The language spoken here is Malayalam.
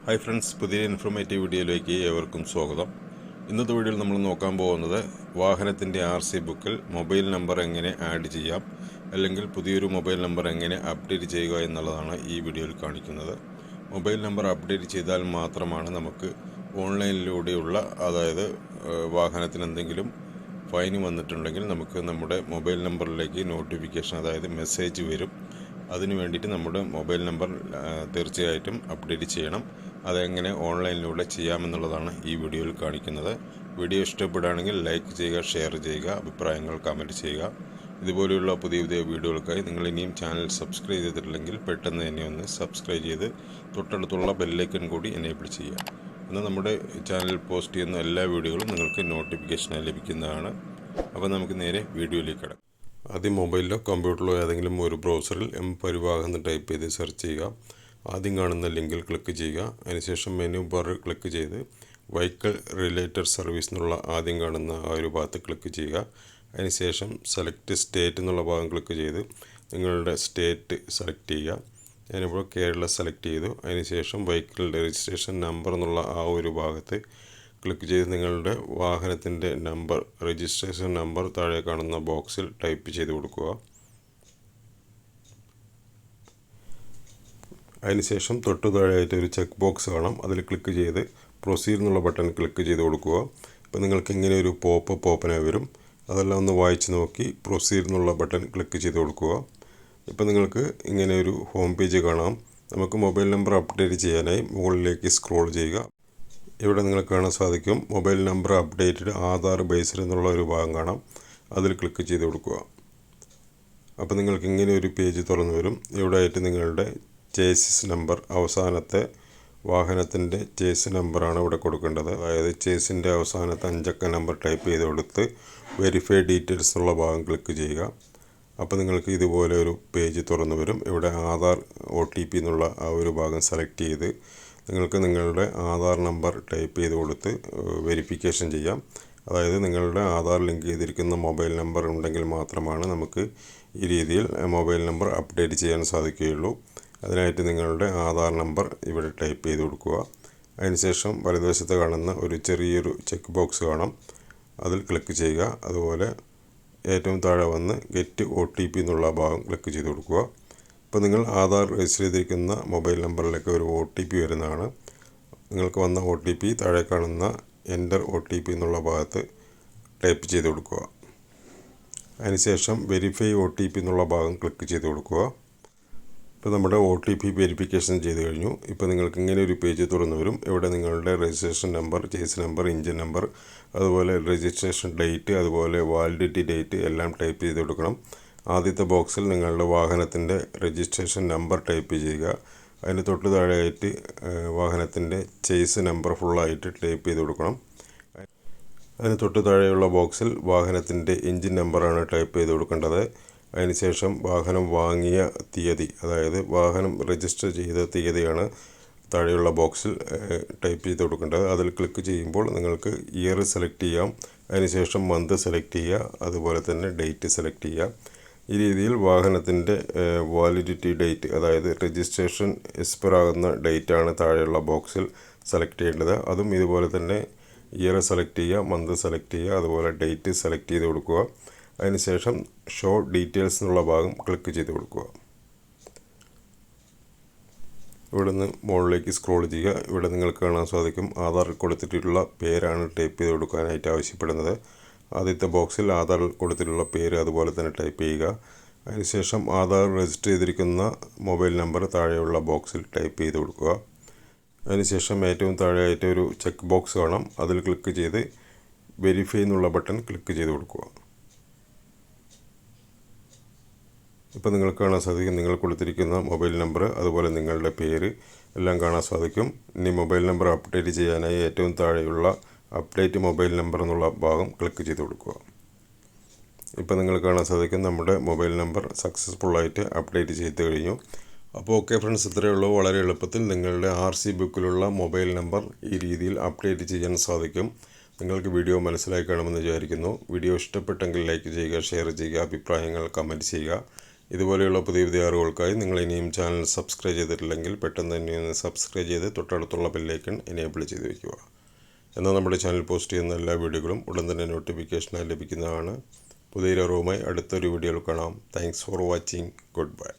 ഹായ് ഫ്രണ്ട്സ്, പുതിയ ഇൻഫോർമേറ്റീവ് വീഡിയോയിലേക്ക് ഏവർക്കും സ്വാഗതം. ഇന്നത്തെ വീഡിയോയിൽ നമ്മൾ നോക്കാൻ പോകുന്നത് വാഹനത്തിൻ്റെ RC ബുക്കിൽ മൊബൈൽ നമ്പർ എങ്ങനെ ആഡ് ചെയ്യാം, അല്ലെങ്കിൽ പുതിയൊരു മൊബൈൽ നമ്പർ എങ്ങനെ അപ്ഡേറ്റ് ചെയ്യുക എന്നുള്ളതാണ് ഈ വീഡിയോയിൽ കാണിക്കുന്നത്. മൊബൈൽ നമ്പർ അപ്ഡേറ്റ് ചെയ്താൽ മാത്രമാണ് നമുക്ക് ഓൺലൈനിലൂടെയുള്ള, അതായത് വാഹനത്തിന് എന്തെങ്കിലും ഫൈൻ വന്നിട്ടുണ്ടെങ്കിൽ നമുക്ക് നമ്മുടെ മൊബൈൽ നമ്പറിലേക്ക് നോട്ടിഫിക്കേഷൻ, അതായത് മെസ്സേജ് വരും. അതിന് വേണ്ടിയിട്ട് നമ്മുടെ മൊബൈൽ നമ്പർ തീർച്ചയായിട്ടും അപ്ഡേറ്റ് ചെയ്യണം. അതെങ്ങനെ ഓൺലൈനിലൂടെ ചെയ്യാമെന്നുള്ളതാണ് ഈ വീഡിയോയിൽ കാണിക്കുന്നത്. വീഡിയോ ഇഷ്ടപ്പെടുകയാണെങ്കിൽ ലൈക്ക് ചെയ്യുക, ഷെയർ ചെയ്യുക, അഭിപ്രായങ്ങൾ കമൻറ്റ് ചെയ്യുക. ഇതുപോലെയുള്ള പുതിയ പുതിയ വീഡിയോകൾക്കായി നിങ്ങൾ ഇനിയും ചാനൽ സബ്സ്ക്രൈബ് ചെയ്തിട്ടില്ലെങ്കിൽ പെട്ടെന്ന് തന്നെ ഒന്ന് സബ്സ്ക്രൈബ് ചെയ്ത് തൊട്ടടുത്തുള്ള ബെല്ലൈക്കൺ കൂടി എനേബിൾ ചെയ്യുക. എന്നാൽ നമ്മുടെ ചാനൽ പോസ്റ്റ് ചെയ്യുന്ന എല്ലാ വീഡിയോകളും നിങ്ങൾക്ക് നോട്ടിഫിക്കേഷനായി ലഭിക്കുന്നതാണ്. അപ്പോൾ നമുക്ക് നേരെ വീഡിയോയിലേക്ക് കിടക്കാം. ആദ്യം മൊബൈലിലോ കമ്പ്യൂട്ടറിലോ ഏതെങ്കിലും ഒരു ബ്രൗസറിൽ പരിവാഹം എന്ന് ടൈപ്പ് ചെയ്ത് സെർച്ച് ചെയ്യുക. ആദ്യം കാണുന്ന ലിങ്കിൽ ക്ലിക്ക് ചെയ്യുക. അതിനുശേഷം മെനു ബാർ ക്ലിക്ക് ചെയ്ത് വെഹിക്കിൾ റിലേറ്റഡ് സർവീസ് എന്നുള്ള ആദ്യം കാണുന്ന ആ ഒരു ഭാഗത്ത് ക്ലിക്ക് ചെയ്യുക. അതിനുശേഷം സെലക്ട് സ്റ്റേറ്റ് എന്നുള്ള ഭാഗം ക്ലിക്ക് ചെയ്ത് നിങ്ങളുടെ സ്റ്റേറ്റ് സെലക്ട് ചെയ്യുക. ഞാനിപ്പോൾ കേരള സെലക്ട് ചെയ്തു. അതിനുശേഷം വെഹിക്കിൾ രജിസ്ട്രേഷൻ നമ്പർ എന്നുള്ള ആ ഒരു ഭാഗത്ത് ക്ലിക്ക് ചെയ്ത് നിങ്ങളുടെ വാഹനത്തിൻ്റെ നമ്പർ, രജിസ്ട്രേഷൻ നമ്പർ താഴെ കാണുന്ന ബോക്സിൽ ടൈപ്പ് ചെയ്ത് കൊടുക്കുക. അതിനുശേഷം തൊട്ടു താഴെയായിട്ട് ഒരു ചെക്ക് ബോക്സ് കാണാം. അതിൽ ക്ലിക്ക് ചെയ്ത് പ്രൊസീഡ് എന്നുള്ള ബട്ടൺ ക്ലിക്ക് ചെയ്ത് കൊടുക്കുക. ഇപ്പോൾ നിങ്ങൾക്ക് ഇങ്ങനെ ഒരു പോപ്പ് ഓപ്പനായി വരും. അതെല്ലാം ഒന്ന് വായിച്ച് നോക്കി പ്രൊസീഡ് എന്നുള്ള ബട്ടൺ ക്ലിക്ക് ചെയ്ത് കൊടുക്കുക. ഇപ്പോൾ നിങ്ങൾക്ക് ഇങ്ങനെ ഒരു ഹോം പേജ് കാണാം. നമുക്ക് മൊബൈൽ നമ്പർ അപ്ഡേറ്റ് ചെയ്യാനായി മുകളിലേക്ക് സ്ക്രോൾ ചെയ്യുക. ഇവിടെ നിങ്ങൾക്ക് കാണാൻ സാധിക്കും mobile number updated Aadhaar based എന്നുള്ള ഒരു ഭാഗം കാണാം. അതിൽ ക്ലിക്ക് ചെയ്ത് കൊടുക്കുക. അപ്പോൾ നിങ്ങൾക്ക് ഇങ്ങനെ ഒരു പേജ് തുറന്നു വരും. ഇവിടെ ആയിട്ട് നിങ്ങളുടെ ചേസിസ് നമ്പർ, അവസാനത്തെ വാഹനത്തിൻ്റെ ചേസ് നമ്പറാണ് ഇവിടെ കൊടുക്കേണ്ടത്. അതായത് ചേസിൻ്റെ അവസാനത്തെ 5 അക്ക നമ്പർ ടൈപ്പ് ചെയ്ത് കൊടുത്ത് വെരിഫൈ ഡീറ്റെയിൽസ് എന്നുള്ള ഭാഗം ക്ലിക്ക് ചെയ്യുക. അപ്പോൾ നിങ്ങൾക്ക് ഇതുപോലെ ഒരു പേജ് തുറന്നു വരും. ഇവിടെ ആധാർ OTP എന്നുള്ള ആ ഒരു ഭാഗം സെലക്ട് ചെയ്ത് നിങ്ങൾക്ക് നിങ്ങളുടെ ആധാർ നമ്പർ ടൈപ്പ് ചെയ്ത് കൊടുത്ത് വെരിഫിക്കേഷൻ ചെയ്യാം. അതായത് നിങ്ങളുടെ ആധാർ ലിങ്ക് ചെയ്തിരിക്കുന്ന മൊബൈൽ നമ്പർ ഉണ്ടെങ്കിൽ മാത്രമാണ് നമുക്ക് ഈ രീതിയിൽ മൊബൈൽ നമ്പർ അപ്ഡേറ്റ് ചെയ്യാൻ സാധിക്കുകയുള്ളൂ. അതിനായിട്ട് നിങ്ങളുടെ ആധാർ നമ്പർ ഇവിടെ ടൈപ്പ് ചെയ്ത് കൊടുക്കുക. അതിനുശേഷം വലതുവശത്ത് കാണുന്ന ഒരു ചെറിയൊരു ചെക്ക് ബോക്സ് കാണാം. അതിൽ ക്ലിക്ക് ചെയ്യുക. അതുപോലെ ഏറ്റവും താഴെ വന്ന് ഗെറ്റ് OTP എന്നുള്ള ഭാഗം ക്ലിക്ക് ചെയ്ത് കൊടുക്കുക. ഇപ്പോൾ നിങ്ങൾ ആധാർ രജിസ്റ്റർ ചെയ്തിരിക്കുന്ന മൊബൈൽ നമ്പറിലേക്ക് ഒരു OTP വരുന്നതാണ്. നിങ്ങൾക്ക് വന്ന OTP താഴെ കാണുന്ന എൻ്റർ OTP എന്നുള്ള ഭാഗത്ത് ടൈപ്പ് ചെയ്ത് കൊടുക്കുക. അതിനുശേഷം വെരിഫൈ OTP എന്നുള്ള ഭാഗം ക്ലിക്ക് ചെയ്ത് കൊടുക്കുക. ഇപ്പോൾ നമ്മുടെ OTP വെരിഫിക്കേഷൻ ചെയ്ത് കഴിഞ്ഞു. ഇപ്പോൾ നിങ്ങൾക്ക് ഇങ്ങനെ ഒരു പേജ് തുറന്നു വരും. ഇവിടെ നിങ്ങളുടെ registration number, chase number, engine number, അതുപോലെ രജിസ്ട്രേഷൻ ഡേറ്റ്, അതുപോലെ വാലിഡിറ്റി ഡേറ്റ് എല്ലാം ടൈപ്പ് ചെയ്ത് കൊടുക്കണം. ആദ്യത്തെ ബോക്സിൽ നിങ്ങളുടെ വാഹനത്തിൻ്റെ രജിസ്ട്രേഷൻ നമ്പർ ടൈപ്പ് ചെയ്യുക. അതിന് തൊട്ട് താഴെയായിട്ട് വാഹനത്തിൻ്റെ ചേസ് നമ്പർ ഫുള്ളായിട്ട് ടൈപ്പ് ചെയ്ത് കൊടുക്കണം. അതിന് തൊട്ട് താഴെയുള്ള ബോക്സിൽ വാഹനത്തിൻ്റെ എഞ്ചിൻ നമ്പറാണ് ടൈപ്പ് ചെയ്ത് കൊടുക്കേണ്ടത്. അതിനുശേഷം വാഹനം വാങ്ങിയ തീയതി, അതായത് വാഹനം രജിസ്റ്റർ ചെയ്ത തീയതിയാണ് താഴെയുള്ള ബോക്സിൽ ടൈപ്പ് ചെയ്ത് കൊടുക്കേണ്ടത്. അതിൽ ക്ലിക്ക് ചെയ്യുമ്പോൾ നിങ്ങൾക്ക് ഇയർ സെലക്ട് ചെയ്യാം. അതിനുശേഷം മന്ത് സെലക്ട് ചെയ്യുക, അതുപോലെ തന്നെ ഡേറ്റ് സെലക്ട് ചെയ്യുക. ഈ രീതിയിൽ വാഹനത്തിൻ്റെ വാലിഡിറ്റി ഡേറ്റ്, അതായത് രജിസ്ട്രേഷൻ എക്സ്പയർ ആകുന്ന ഡേറ്റാണ് താഴെയുള്ള ബോക്സിൽ സെലക്ട് ചെയ്യേണ്ടത്. അതും ഇതുപോലെ തന്നെ ഇയർ സെലക്ട് ചെയ്യുക, മന്ത് സെലക്ട് ചെയ്യുക, അതുപോലെ ഡേറ്റ് സെലക്ട് ചെയ്ത് കൊടുക്കുക. അതിനുശേഷം ഷോ ഡീറ്റെയിൽസ് എന്നുള്ള ഭാഗം ക്ലിക്ക് ചെയ്ത് കൊടുക്കുക. ഇവിടെ നിന്ന് മുകളിലേക്ക് സ്ക്രോൾ ചെയ്യുക. ഇവിടെ നിങ്ങൾക്ക് കാണാൻ സാധിക്കും ആധാർ കൊടുത്തിട്ടുള്ള പേരാണ് ടൈപ്പ് ചെയ്ത് കൊടുക്കാനായിട്ട് ആവശ്യപ്പെടുന്നത്. ആദ്യത്തെ ബോക്സിൽ ആധാർ കൊടുത്തിട്ടുള്ള പേര് അതുപോലെ തന്നെ ടൈപ്പ് ചെയ്യുക. അതിനുശേഷം ആധാർ രജിസ്റ്റർ ചെയ്തിരിക്കുന്ന മൊബൈൽ നമ്പർ താഴെയുള്ള ബോക്സിൽ ടൈപ്പ് ചെയ്ത് കൊടുക്കുക. അതിനുശേഷം ഏറ്റവും താഴെയായിട്ട് ഒരു ചെക്ക് ബോക്സ് കാണാം. അതിൽ ക്ലിക്ക് ചെയ്ത് വെരിഫൈ എന്നുള്ള ബട്ടൺ ക്ലിക്ക് ചെയ്ത് കൊടുക്കുക. ഇപ്പോൾ നിങ്ങൾക്ക് കാണാൻ സാധിക്കും നിങ്ങൾ കൊടുത്തിരിക്കുന്ന മൊബൈൽ നമ്പർ, അതുപോലെ നിങ്ങളുടെ പേര് എല്ലാം കാണാൻ സാധിക്കും. ഇനി മൊബൈൽ നമ്പർ അപ്ഡേറ്റ് ചെയ്യാനായി ഏറ്റവും താഴെയുള്ള അപ്ഡേറ്റ് മൊബൈൽ നമ്പർ എന്നുള്ള ഭാഗം ക്ലിക്ക് ചെയ്ത് കൊടുക്കുക. ഇപ്പോൾ നിങ്ങൾ കാണാൻ സാധിക്കും നമ്മുടെ മൊബൈൽ നമ്പർ സക്സസ്ഫുള്ളായിട്ട് അപ്ഡേറ്റ് ചെയ്ത് കഴിഞ്ഞു. അപ്പോൾ ഓക്കെ ഫ്രണ്ട്സ്, ഇത്രയേ ഉള്ളൂ. വളരെ എളുപ്പത്തിൽ നിങ്ങളുടെ RC ബുക്കിലുള്ള മൊബൈൽ നമ്പർ ഈ രീതിയിൽ അപ്ഡേറ്റ് ചെയ്യാൻ സാധിക്കും. നിങ്ങൾക്ക് വീഡിയോ മനസ്സിലായി കാണുമെന്ന് വിചാരിക്കുന്നു. വീഡിയോ ഇഷ്ടപ്പെട്ടെങ്കിൽ ലൈക്ക് ചെയ്യുക, ഷെയർ ചെയ്യുക, അഭിപ്രായങ്ങൾ കമൻറ്റ് ചെയ്യുക. ഇതുപോലെയുള്ള പുതിയ പുതിയ അറിവുകൾക്കായി നിങ്ങൾ ഇനിയും ചാനൽ സബ്സ്ക്രൈബ് ചെയ്തിട്ടില്ലെങ്കിൽ പെട്ടെന്ന് തന്നെ ഒന്ന് സബ്സ്ക്രൈബ് ചെയ്ത് തൊട്ടടുത്തുള്ള ബെല്ലൈക്കൺ എനേബിൾ ചെയ്ത് വയ്ക്കുക. എന്നാൽ നമ്മുടെ ചാനൽ പോസ്റ്റ് ചെയ്യുന്ന എല്ലാ വീഡിയോകളും ഉടൻ തന്നെ നോട്ടിഫിക്കേഷനായി ലഭിക്കുന്നതാണ്. പുതിയൊരു അറിവുമായി അടുത്തൊരു വീഡിയോയിൽ കാണാം. Thanks for watching. Good bye.